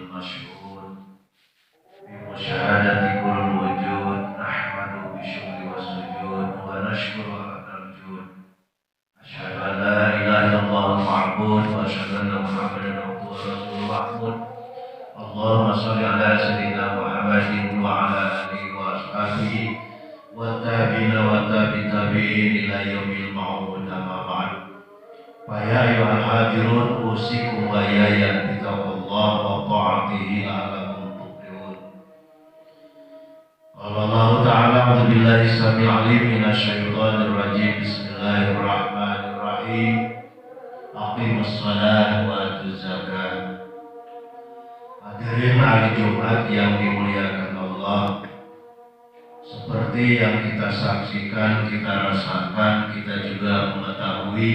المشهود بمشاهدة كل الوجود نحمده بالشكر والسجود ونشكر على الجود. أشهد أن لا إله إلا الله المعبود وأشهد أن محمدا عبده ورسوله المحمود. اللهم صل على سيدنا محمد وعلى آله وأصحابه والتابعين والتابعين إلى يوم الموعود. أما بعد، فيا أيها الحاضرون أوصيكم وإياي بتقوى الله وطاعته لعلكم تفلحون. قال الله تعالى: أعوذ بالله السميع العليم من الشيطان الرجيم. بسم الله الرحمن الرحيم. Aqimus shalah wa atuz zakat. Hadirin hari Jumat yang dimuliakan Allah, seperti yang kita saksikan, kita rasakan, kita juga mengetahui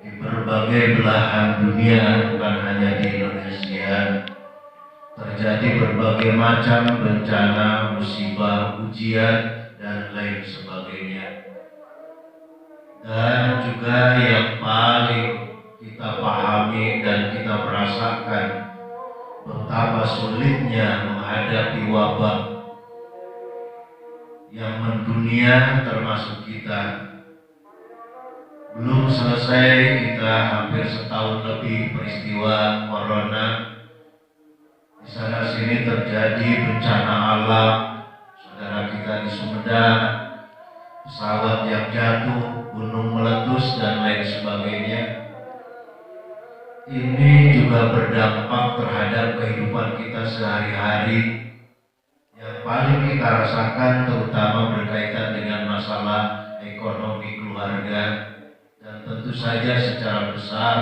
di berbagai belahan dunia, bukan hanya di Indonesia, terjadi berbagai macam bencana, musibah, ujian, dan lain sebagainya. Dan juga yang paling kita pahami dan kita merasakan betapa sulitnya menghadapi wabah yang mendunia termasuk kita. Belum selesai kita hampir setahun lebih peristiwa corona. Di sana sini terjadi bencana alam, saudara kita di Sumedang, pesawat yang jatuh, gunung meletus, dan lain sebagainya. Ini juga berdampak terhadap kehidupan kita sehari-hari. Yang paling kita rasakan terutama berkaitan dengan masalah ekonomi keluarga, dan tentu saja secara besar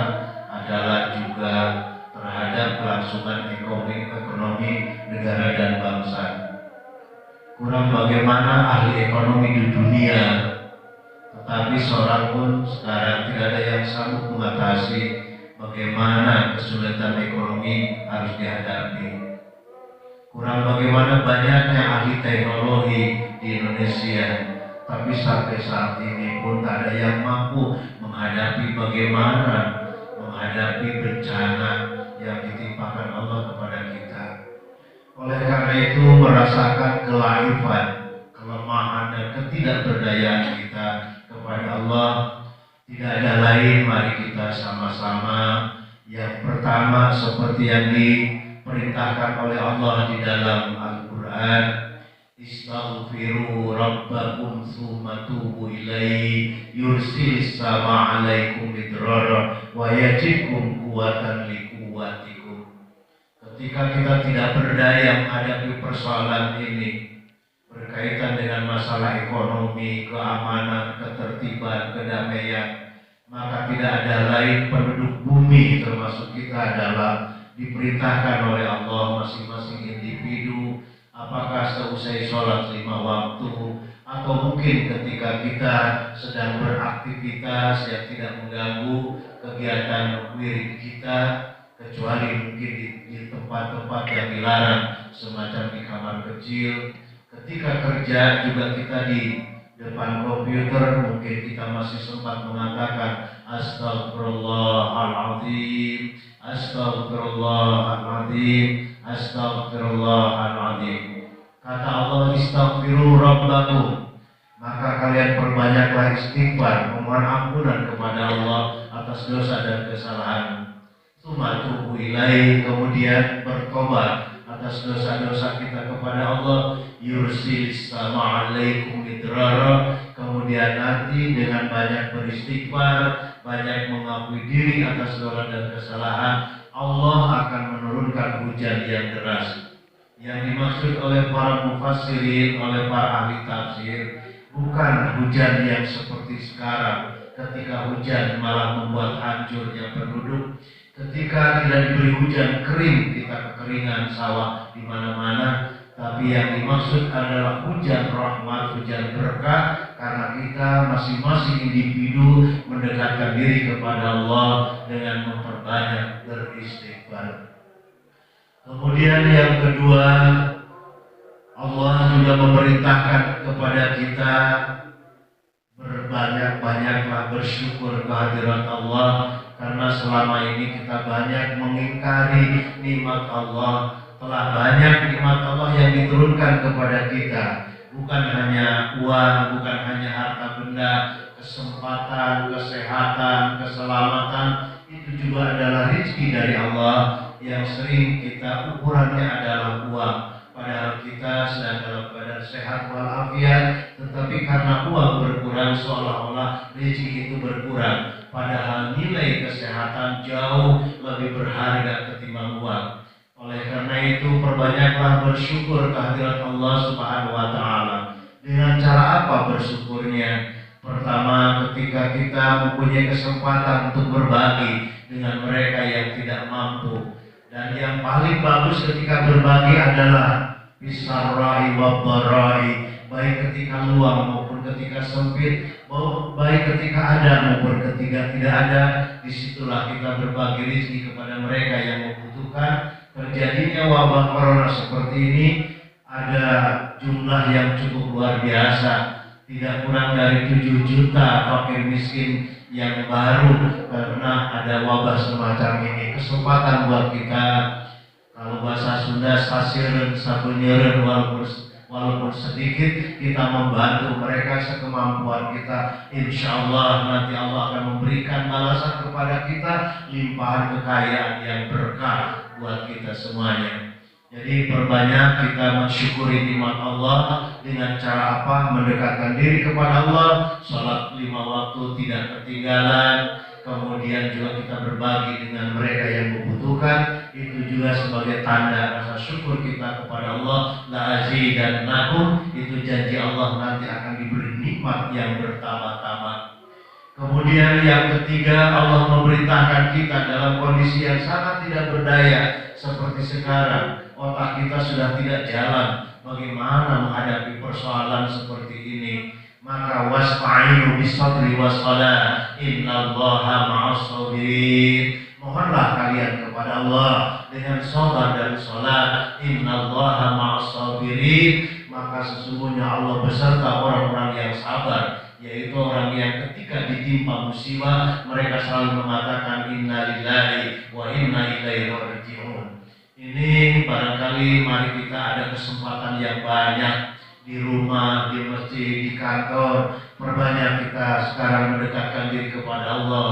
adalah juga terhadap kelangsungan ekonomi negara dan bangsa. Kurang bagaimana ahli ekonomi di dunia, tetapi seorang pun sekarang tidak ada yang sanggup mengatasi bagaimana kesulitan ekonomi harus dihadapi. Kurang bagaimana banyaknya ahli teknologi di Indonesia, tapi sampai saat ini pun tak ada yang mampu menghadapi bagaimana menghadapi bencana yang ditimpakan Allah kepada kita. Oleh karena itu, merasakan kelaifan, kelemahan, dan ketidakberdayaan kita kepada Allah, tidak ada lain, mari kita sama-sama. Yang pertama, seperti yang diperintahkan oleh Allah di dalam Al-Quran, istaghfiru rabbakum tsumma tubu ilaihi yursilis sama alaikum midrara wa yajidkum quwwatan liquwwatikum. Ketika kita tidak berdaya menghadapi persoalan ini berkaitan dengan masalah ekonomi, keamanan, ketertiban, kedamaian, maka tidak ada lain penduduk bumi termasuk kita adalah diperintahkan oleh Allah, masing-masing individu, apakah seusai sholat 5 waktu atau mungkin ketika kita sedang beraktivitas yang tidak mengganggu kegiatan wirid kita, kecuali mungkin di tempat-tempat yang dilarang semacam di kamar kecil. Ketika kerja juga kita di depan komputer, mungkin kita masih sempat mengatakan astagfirullahaladzim, astagfirullahaladzim, astagfirullahaladzim. Kata Allah, istaghfiru rabbakum, maka kalian perbanyaklah istighfar, memohon ampunan kepada Allah atas dosa dan kesalahan. Tsumma tubu ilaihi, kemudian bertobat atas dosa-dosa kita kepada Allah. Yursilis sama alaikum midrara, kemudian nanti dengan banyak beristighfar, banyak mengakui diri atas dosa dan kesalahan, Allah akan menurunkan hujan yang deras. Yang dimaksud oleh para mufassirin, oleh para ahli tafsir, bukan hujan yang seperti sekarang, ketika hujan malah membuat hancurnya penduduk. Ketika tidak diberi hujan, kering, kita kekeringan sawah di mana-mana. Tapi yang dimaksud adalah hujan rahmat, hujan berkah, karena kita masing-masing individu mendekatkan diri kepada Allah dengan memperbanyak beristighfar. Kemudian yang kedua, Allah juga memerintahkan kepada kita Berbanyak-banyaklah bersyukur kehadirat Allah, karena selama ini kita banyak mengingkari nikmat Allah. Telah banyak nikmat Allah yang diturunkan kepada kita, bukan hanya uang, bukan hanya harta benda, kesempatan, kesehatan, keselamatan. Itu juga adalah rezeki dari Allah yang sering kita ukurannya adalah uang. Padahal kita sedang dalam keadaan sehat walafiat, tetapi karena uang berkurang seolah-olah rezeki itu berkurang. Padahal nilai kesehatan jauh lebih berharga ketimbang uang. Oleh karena itu perbanyaklah bersyukur kehadirat Allah Subhanahu wa Ta'ala. Dengan cara apa bersyukurnya? Pertama, ketika kita mempunyai kesempatan untuk berbagi dengan mereka yang tidak mampu. Dan yang paling bagus ketika berbagi adalah bisarrai wa dharai, baik ketika luang maupun ketika sempit, baik ketika ada maupun ketika tidak ada. Disitulah kita berbagi rezeki kepada mereka yang membutuhkan. Terjadinya wabah corona seperti ini, ada jumlah yang cukup luar biasa, tidak kurang dari 7 juta fakir miskin yang baru karena ada wabah semacam ini. Kesempatan buat kita, kalau bahasa Sunda, sasireun sabeuneureun, walaupun sedikit, kita membantu mereka sekemampuan kita. Insya Allah nanti Allah akan memberikan balasan kepada kita limpahan kekayaan yang berkah buat kita semuanya. Jadi perbanyak kita mensyukuri nikmat Allah. Dengan cara apa? Mendekatkan diri kepada Allah, sholat 5 waktu tidak ketinggalan, kemudian juga kita berbagi dengan mereka yang membutuhkan. Itu juga sebagai tanda rasa syukur kita kepada Allah. La azidannakum, itu janji Allah nanti akan diberi nikmat yang bertambah-tambah. Kemudian yang ketiga, Allah memerintahkan kita dalam kondisi yang sangat tidak berdaya seperti sekarang. Otak kita sudah tidak jalan. Bagaimana menghadapi persoalan seperti ini? Maka wasta'inu bis-sabri was-shalah, innallaha ma'as-sabirin. Mohonlah kalian kepada Allah dengan sabar dan salat. Innallaha ma'as-sabirin. Maka sesungguhnya Allah beserta orang-orang yang sabar, yaitu orang yang ketika ditimpa musibah mereka selalu mengatakan inna lillahi wa inna ilaihi raji'un. Ini barangkali mari kita ada kesempatan yang banyak di rumah, di masjid, di kantor. Perbanyak kita sekarang mendekatkan diri kepada Allah.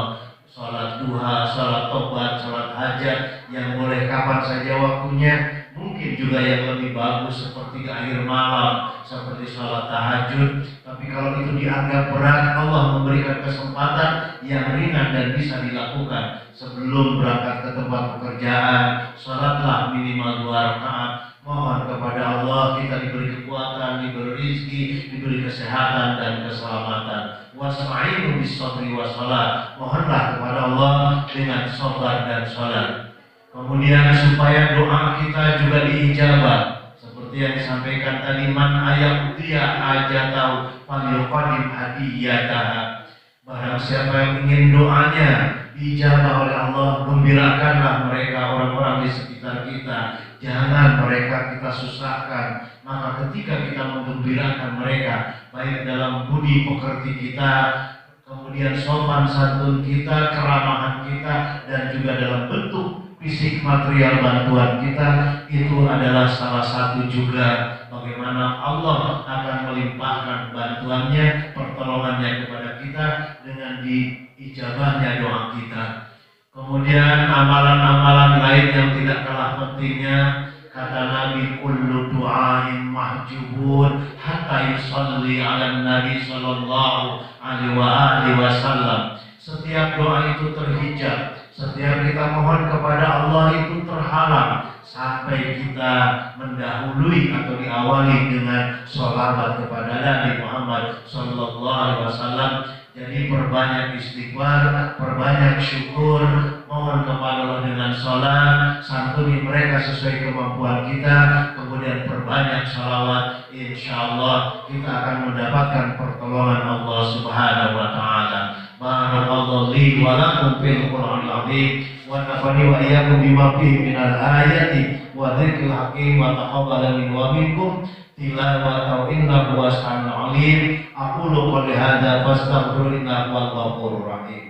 Salat duha, salat tobat, salat hajat yang boleh kapan saja waktunya. Mungkin juga yang lebih bagus seperti akhir malam, seperti sholat tahajud. Tapi kalau itu dianggap berat, Allah memberikan kesempatan yang ringan dan bisa dilakukan. Sebelum berangkat ke tempat pekerjaan, sholatlah minimal 2 rakaat. Mohon kepada Allah kita diberi kekuatan, diberi rezeki, diberi kesehatan dan keselamatan. Wasta'inu bis-sabri was-shalah. Mohonlah kepada Allah dengan sabar dan salat. Kemudian supaya doa kita juga diijabah, seperti yang disampaikan tadi, man ayaqdiya ajatau falyuqaddim hadiyataha. Barang siapa yang ingin doanya diijabah oleh Allah, gembirakanlah mereka, orang-orang di sekitar kita. Jangan mereka kita susahkan. Maka ketika kita menggembirakan mereka, baik dalam budi pekerti kita, kemudian sopan santun kita, keramahan kita, dan juga dalam bentuk fisik material bantuan kita, itu adalah salah satu juga bagaimana Allah akan melimpahkan bantuannya, pertolongannya kepada kita dengan diijabahnya doa kita. Kemudian amalan-amalan lain yang tidak kalah pentingnya, kata Nabi, kullu du'ain mahjubun hatta yusalli ala Nabi sallallahu alaihi wasallam. Setiap doa itu terhijab. Setiap kita mohon kepada Allah itu terhalang sampai kita mendahului atau diawali dengan sholawat kepada Nabi Muhammad sallallahu alaihi wasallam. Jadi perbanyak istighfar, perbanyak syukur, mohon kepada Allah dengan sholat, santuni mereka sesuai kemampuan kita, kemudian perbanyak sholawat. Insya Allah kita akan mendapatkan pertolongan Allah Subhanahu wa Ta'ala. Barakallahu li wa lakum fil Qur'anil azim. rahim wa nafani wa iyyakum bima fihi minal ayati wa dzikril hakim wa taqabbal minni wa minkum tilawatan innahu was-sami'ul alim. Aqulu qouli hadza fastaghfiru innahu huwal ghafurur rahim.